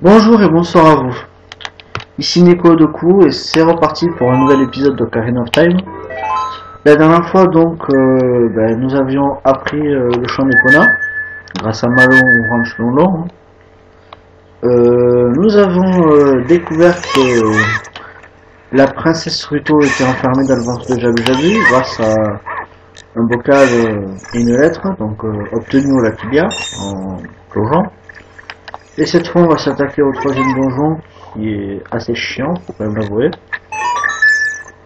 Bonjour et bonsoir à vous. Ici Neko Doku et c'est reparti pour un nouvel épisode de Ocarina of Time. La dernière fois donc nous avions appris le chant d'Epona grâce à Malon ou Ranch London. Nous avons découvert que la princesse Ruto était enfermée dans le ventre de Jabu Jabu grâce à un bocal et une lettre donc obtenue au lac Libia en plongeant. Et cette fois on va s'attaquer au troisième donjon qui est assez chiant, faut quand même l'avouer.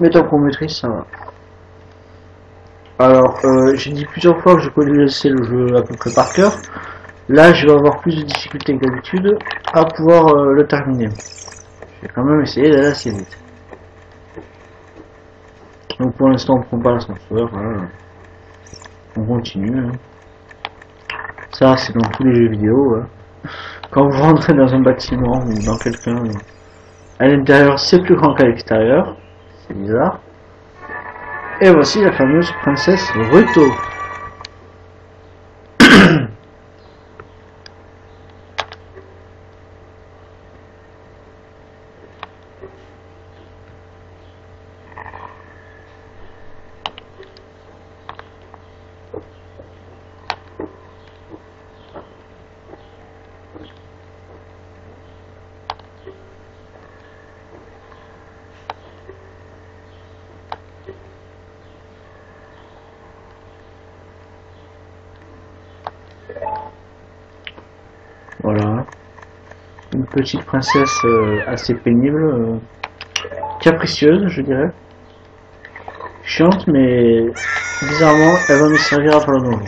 Mais tant qu'on maîtrise ça va. Alors j'ai dit plusieurs fois que je connaissais le jeu à peu près par cœur. Là je vais avoir plus de difficultés que d'habitude à pouvoir le terminer. Je vais quand même essayer d'aller assez vite. Donc pour l'instant on prend pas l'ascenseur, hein. On continue. Hein. Ça c'est dans tous les jeux vidéo. Hein. Quand vous rentrez dans un bâtiment ou dans quelqu'un, à l'intérieur c'est plus grand qu'à l'extérieur, c'est bizarre. Et voici la fameuse princesse Ruto. Voilà, une petite princesse assez pénible, capricieuse je dirais, chiante mais bizarrement elle va me servir à faire le donjon.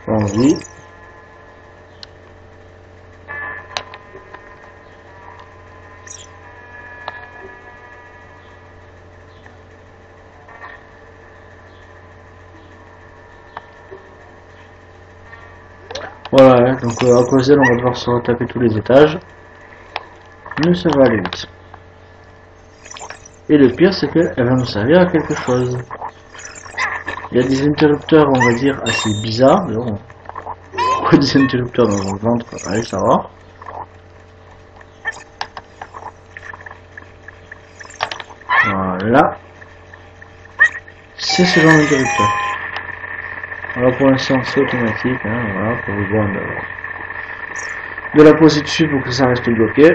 Allons-y. Voilà, donc à cause d'elle on va devoir se retaper tous les étages. Mais ça va aller vite. Et le pire c'est qu'elle va nous servir à quelque chose. Il y a des interrupteurs on va dire assez bizarres. Pourquoi des interrupteurs dans le ventre? Allez savoir. Voilà. C'est ce genre d'interrupteur. Alors pour l'instant c'est automatique, hein, voilà, pour besoin de la poser dessus pour que ça reste bloqué.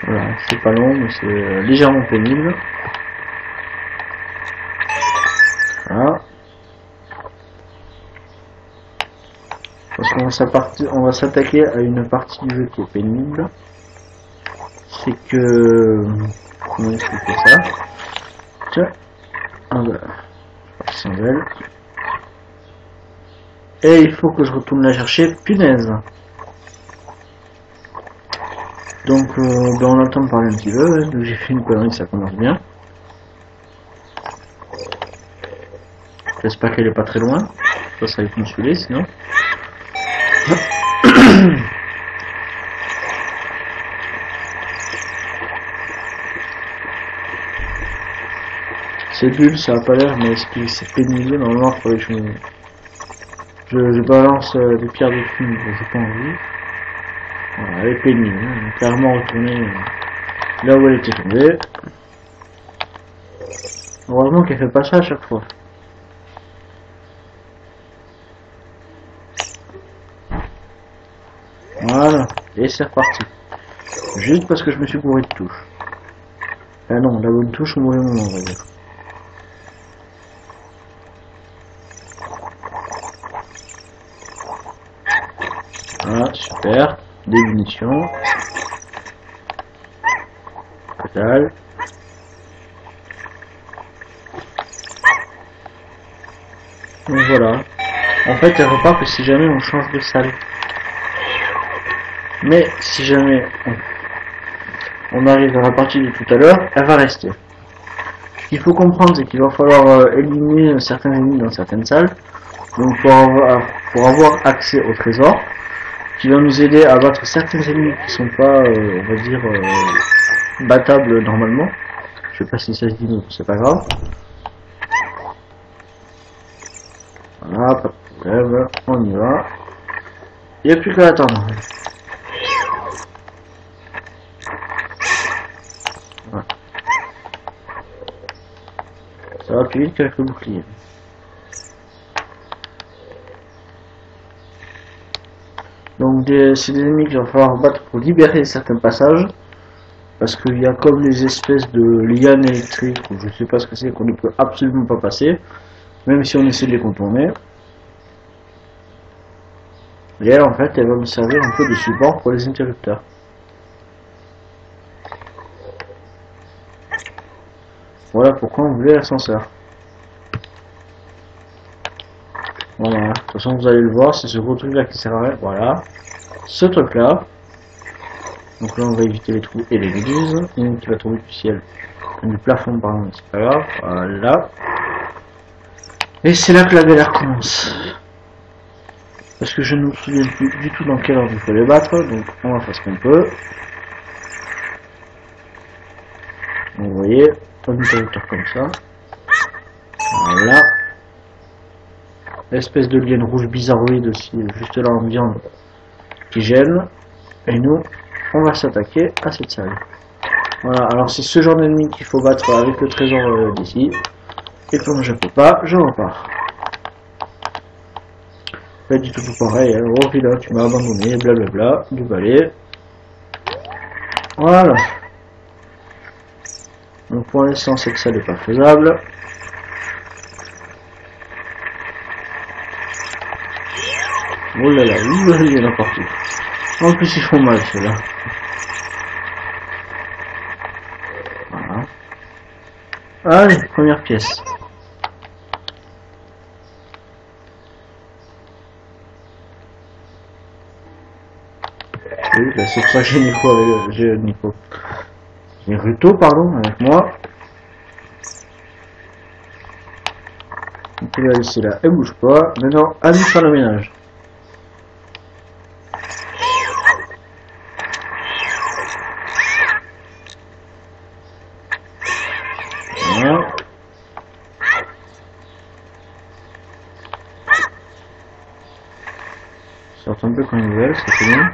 Voilà, c'est pas long mais c'est légèrement pénible. Voilà. Parce qu'on va s'attaquer à une partie du jeu qui est pénible. C'est que... Comment expliquer ça? Tiens. Sans elle. Et il faut que je retourne la chercher. Punaise. Donc on attend de parler un petit peu. Donc j'ai fait une connerie, ça commence bien. J'espère qu'elle est pas très loin. Ça serait une suivre sinon. C'est bulle, ça a pas l'air, mais c'est pénible. Normalement, il faudrait que je balance des pierres de fume, j'ai pas envie. Voilà, elle est pénible, hein, clairement retourner là où elle était tombée. Heureusement qu'elle fait pas ça à chaque fois. Voilà, et c'est reparti. Juste parce que je me suis bourré de touche. Ah non, la bonne touche au mauvais moment, on va dire. Voilà, super. Des munitions. Total. Donc voilà. En fait, elle repart que si jamais on change de salle. Mais si jamais on arrive à la partie de tout à l'heure, elle va rester. Ce qu'il faut comprendre, c'est qu'il va falloir éliminer certains ennemis dans certaines salles. Donc pour avoir accès au trésor, qui va nous aider à battre certains ennemis qui sont pas, on va dire, battables normalement. Je sais pas si ça se dit, mais c'est pas grave. Voilà, pas de problème, on y va. Il n'y a plus qu'à attendre. Voilà. Ça va plus vite qu'avec le bouclier. Donc c'est des ennemis qu'il va falloir battre pour libérer certains passages. Parce qu'il y a comme les espèces de lianes électriques, ou je sais pas ce que c'est, qu'on ne peut absolument pas passer. Même si on essaie de les contourner. Et elle, en fait, elle va me servir un peu de support pour les interrupteurs. Voilà pourquoi on voulait l'ascenseur. Voilà, de toute façon vous allez le voir, c'est ce gros truc là qui sert à rien. Voilà, ce truc là. Donc là on va éviter les trous et les méduses. Une qui va tomber du ciel, du plafond pardon, c'est pas grave. Voilà. Et c'est là que la galère commence. Parce que je ne me souviens plus du tout dans quel ordre il faut les battre, donc on va faire ce qu'on peut. Donc vous voyez, un interrupteur comme ça. Voilà. L'espèce de liane rouge bizarroïde aussi, juste là en viande, qui gêne. Et nous, on va s'attaquer à cette salle. Voilà, alors c'est ce genre d'ennemi qu'il faut battre avec le trésor d'ici. Et comme je peux pas, je repars. Pas du tout pareil, hein. Oh là, tu m'as abandonné, blablabla, du balai. Voilà. Donc pour l'instant, c'est que ça n'est pas faisable. Oh là là, il y en a partout. En plus, ils font mal ceux-là. Voilà. Allez, première pièce. Oui, là, c'est pour ça que j'ai Ruto, pardon, avec moi. On peut la laisser là, elle bouge pas. Maintenant, à nous faire le ménage. Voilà. Ça sort un peu comme une nouvelle, c'est bien.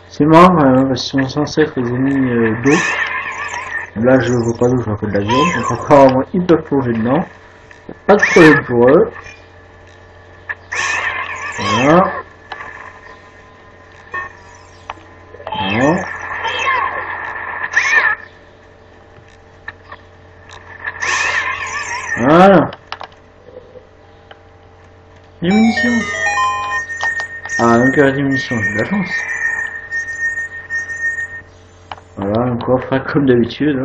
C'est marrant quand même, parce qu'ils sont censés être les ennemis d'eau. Là, je vois pas d'eau, je vois que de la viande. Donc apparemment, ils peuvent plonger dedans. Pas de problème pour eux. Voilà. Voilà. Voilà. Les munitions. Ah, donc la diminution, j'ai de la chance. Voilà, un coffre comme d'habitude.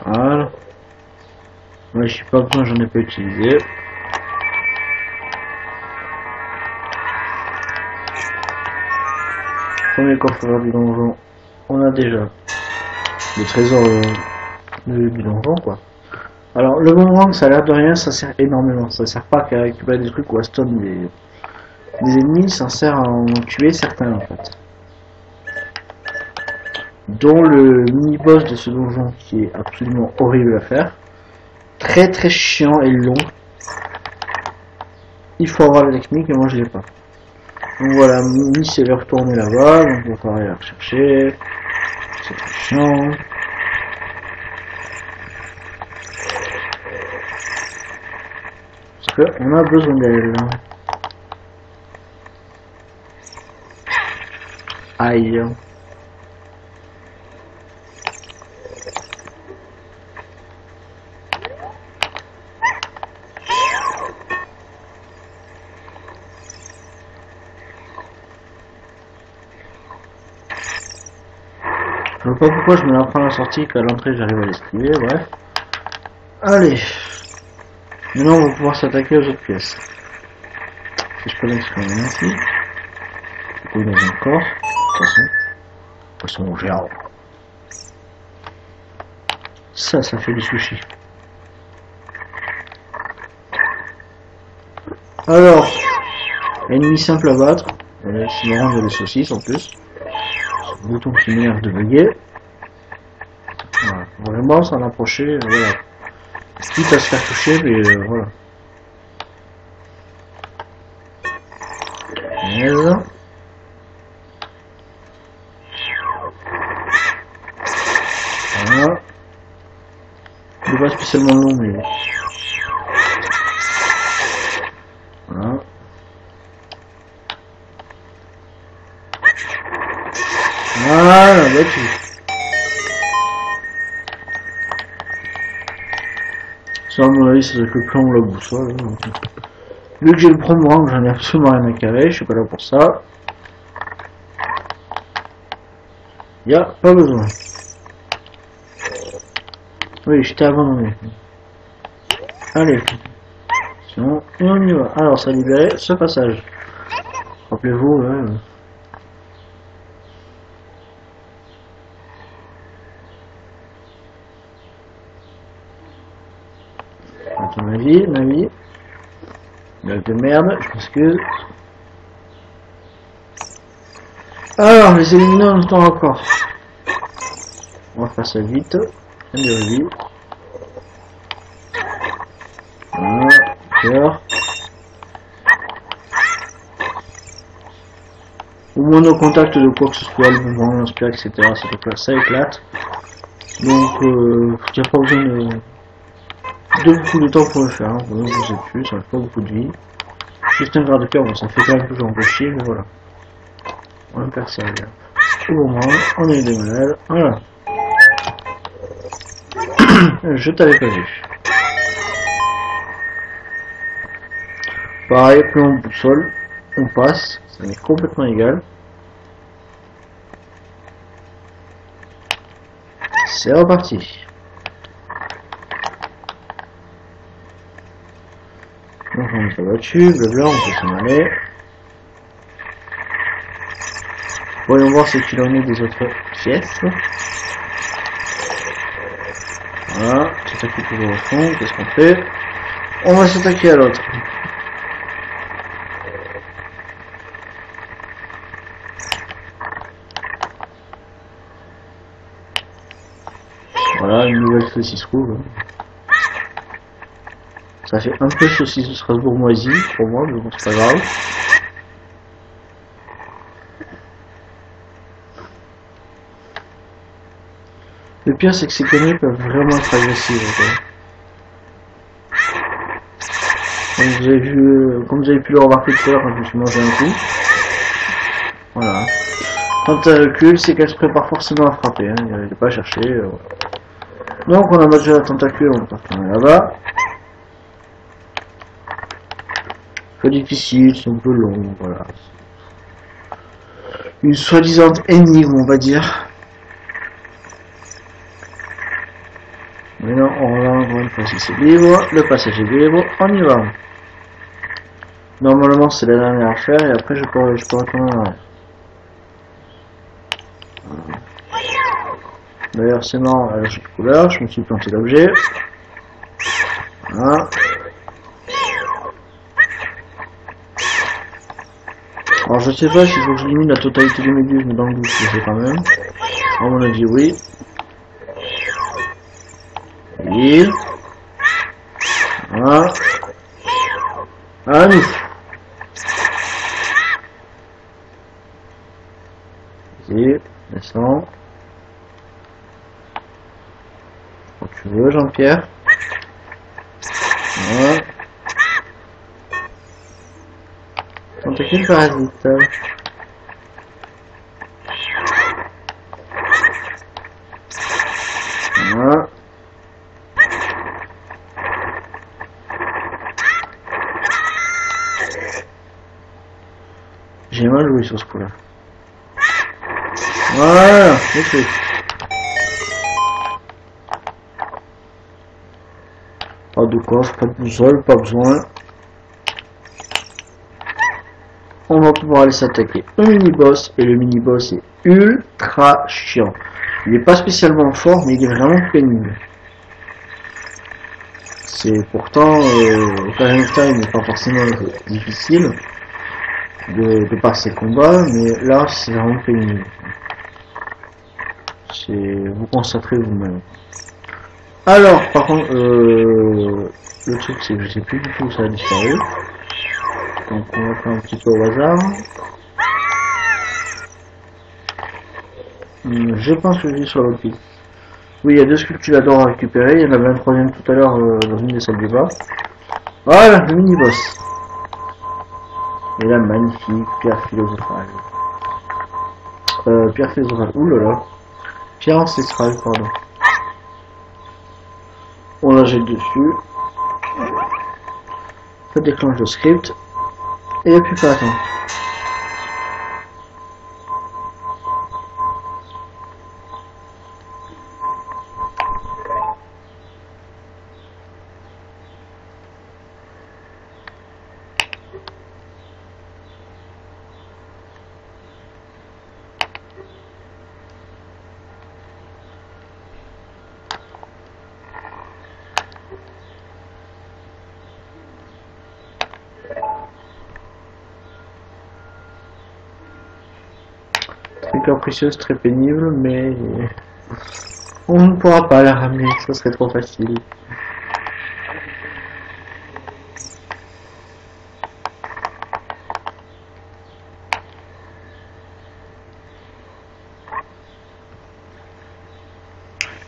Voilà. Moi, je suis pas besoin, j'en ai pas utilisé. Premier coffre du donjon, on a déjà le trésor du donjon, quoi. Alors, le boomerang, ça a l'air de rien, ça sert énormément. Ça sert pas qu'à récupérer des trucs ou à stun des ennemis, ça sert à en tuer certains, en fait. Dont le mini-boss de ce donjon qui est absolument horrible à faire. Très très chiant et long. Il faut avoir la technique et moi je l'ai pas. Donc voilà, Miss elle est retournée là-bas, donc on va pas aller la rechercher. C'est très chiant. Parce qu'on a besoin d'elle. Aïe. Je vois pas pourquoi je me la prends à la sortie qu'à l'entrée j'arrive à l'esquiver, bref. Allez. Maintenant, on va pouvoir s'attaquer aux autres pièces. Si je connecte quand même ici. Du coup, dans un corps. Poisson géant. Ça fait du sushi. Alors, ennemi simple à battre. C'est marrant, il y a des saucisses en plus. C'est le bouton qui m'énerve de bugger. Voilà. Vraiment, s'en approcher, voilà. Quitte à se faire toucher, mais voilà. Voilà. Voilà. Il n'est pas spécialement long, mais... Voilà. Voilà, battu. Ça, à mon avis, c'est que le plan ou la boussole. Hein. Vu que j'ai le promorang, j'en ai absolument rien à carrer, je suis pas là pour ça. Y'a pas besoin. Oui, je t'ai abandonné. Allez. Sinon, on y va. Alors, ça a libéré ce passage. Rappelez-vous, là. Attends, ma vie. Blague de merde, je m'excuse. Alors, les éliminer en temps encore. On va faire ça vite. Vie. Voilà, cœur. Au moins nos contacts de quoi que ce soit, le mouvement, l'inspire, etc. Ça éclate. Donc, il n'y a pas besoin de beaucoup de temps pour le faire. Hein. Vous savez plus, ça n'a pas beaucoup de vie. Juste un grade de cœur, bon, ça fait quand même toujours un peu chier, mais voilà. On perd ça, regarde. Au moment, on est des malades. Voilà. Je t'avais pas vu. Pareil, plus on boussole, on passe, ça m'est complètement égal. C'est reparti. Donc on est battu, blabla, on peut s'en aller. Voyons voir ce qu'il en est des autres pièces. Voilà, s'attaquer toujours au fond, qu'est-ce qu'on fait? On va s'attaquer à l'autre. Voilà, une nouvelle saucisse rouge. Ça fait un peu saucisse de Strasbourg moisi pour moi, mais bon, c'est pas grave. Le pire, c'est que ces conneries peuvent vraiment être agressives. Comme vous avez pu le remarquer tout à l'heure quand je me suis mangé un coup. Voilà. Quand elle recule, c'est qu'elle se prépare forcément à frapper. Hein. Il n'est pas à chercher. Donc on a battu la tentacule, on va retourner là-bas. Peu difficile, c'est un peu long, voilà. Une soi-disant énigme, on va dire. Maintenant, on va encore une fois si c'est libre. Le passage est libre, on y va. Normalement, c'est la dernière à faire et après, je peux retourner en arrière. D'ailleurs, c'est marrant, elle a changé de couleur, je me suis planté l'objet. Voilà. Alors, je sais pas s'il faut que je limite la totalité des méduses, mais dans le doute, je le fais quand même. À mon avis, oui. Oui. Voilà. À nous. Vas-y, descends. Quand tu veux, Jean-Pierre. Voilà. Tentacule parasite. Voilà. J'ai mal joué sur ce coup-là. Voilà, ok. Pas de coffre, pas de boussole, pas besoin. On va pouvoir aller s'attaquer au mini-boss, et le mini-boss est ultra chiant. Il n'est pas spécialement fort, mais il est vraiment pénible. C'est pourtant, Ocarina of Time n'est pas forcément difficile de passer le combat, mais là c'est vraiment pénible. Vous constaterez vous-même. Alors, par contre, le truc c'est que je sais plus du tout où ça a disparu. Donc on va faire un petit peu au hasard. Je pense que je suis sur l'autre piste. Oui, il y a 2 sculptures d'or à récupérer. Il y en avait un troisième tout à l'heure dans une des salles du bas. Voilà, le mini-boss. Et là, magnifique pierre philosophale. Pierre philosophale, oulala. Pierre ancestrale, pardon. On la jette dessus. Ça déclenche le script. Et il n'y a plus qu'à attendre. Très capricieuse, très pénible, mais on ne pourra pas la ramener, ça serait trop facile.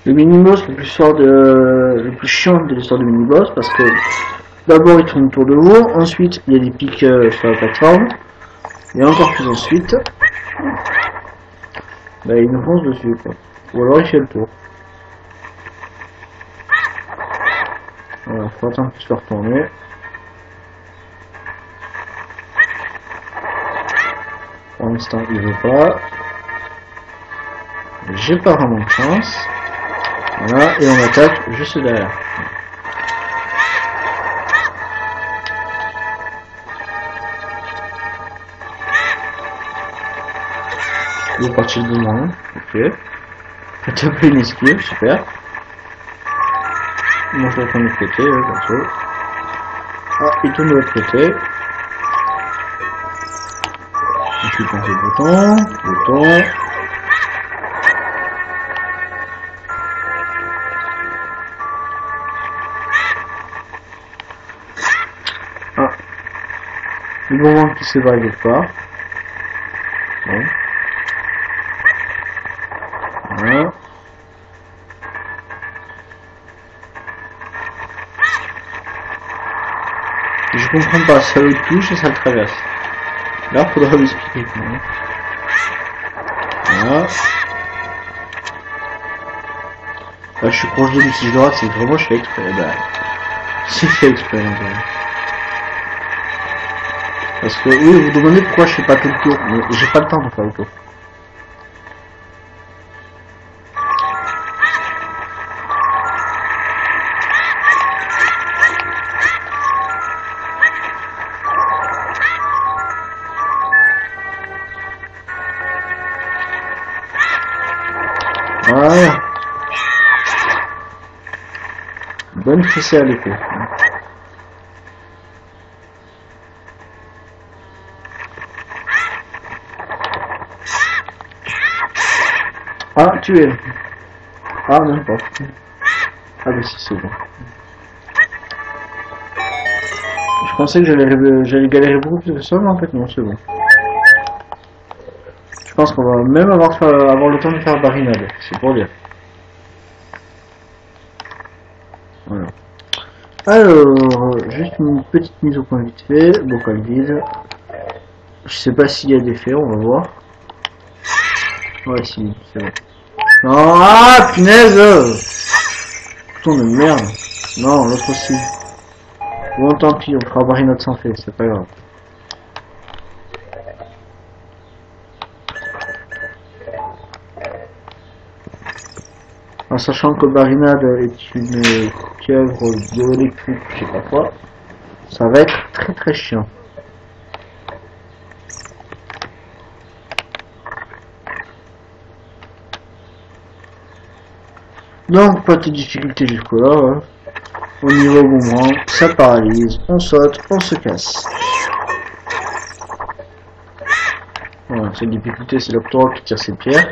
Le mini-boss le plus chiant de l'histoire du mini-boss, parce que d'abord il tourne autour de vous, ensuite il y a des pics sur la plateforme, et encore plus ensuite, bah, il nous fonce dessus, quoi. Ou alors il fait le tour. Voilà, faut attendre qu'il soit retourné. Pour l'instant il veut pas. J'ai pas vraiment de chance. Voilà, et on attaque juste derrière. Il est parti de loin, ok. J'ai tapé une esquive, super. Moi je retourne de l'autre côté, ouais, comme ça. Ah, il tourne de l'autre côté. Ensuite on fait bouton. Ah. Le moment qui se va quelque part. Bon. Voilà. Je comprends pas, ça le touche et ça le traverse. Là, faudra lui expliquer comment. Voilà. Là, je suis proche de lui, si je le rate, c'est vraiment je fais exprès. Bah, c'est fait exprès, en vrai. Parce que, oui, vous vous demandez pourquoi je fais pas tout le tour, mais j'ai pas le temps de faire le tour. Voilà. Bonne fessée à l'épée. Ah, tu es. Ah, même pas. Ah, mais si, c'est bon. Je pensais que j'allais galérer beaucoup plus que ça, mais en fait, non, c'est bon. Je pense qu'on va même avoir le temps de faire barinade, c'est pour dire. Voilà. Alors, juste une petite mise au point vite fait, bocal vide. Je sais pas s'il y a des faits, on va voir. Ouais, si, c'est bon. Non, ah, punaise! Putain de merde. Non, l'autre aussi. Bon, tant pis, on fera barinade sans fait, c'est pas grave. en sachant que Barinade est une pieuvre bioélectrique, je sais pas quoi, ça va être très très chiant. Donc pas de difficulté jusque là, hein. On y va au boomerang, ça paralyse, on saute, on se casse. Voilà, cette difficulté c'est l'Octorok qui tire ses pierres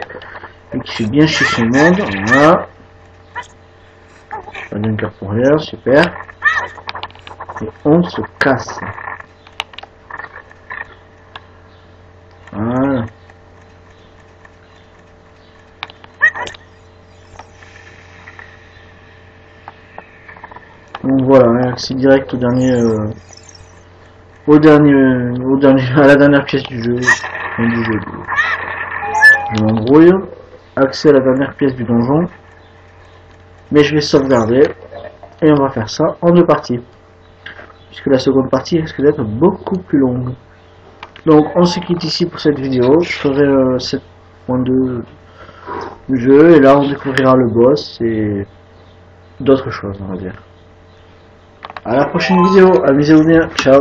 et qui fait bien chier son monde. Voilà. Un bunker pour rien, super. Et on se casse. Voilà. Donc voilà, accès direct au dernier, à la dernière pièce du jeu. Je m'embrouille. Accès à la dernière pièce du donjon. Mais je vais sauvegarder. Et on va faire ça en 2 parties. Puisque la seconde partie risque d'être beaucoup plus longue. Donc on se quitte ici pour cette vidéo. Je ferai 7.2 du jeu. Et là on découvrira le boss et d'autres choses on va dire. À la prochaine vidéo. Amusez-vous bien. Ciao.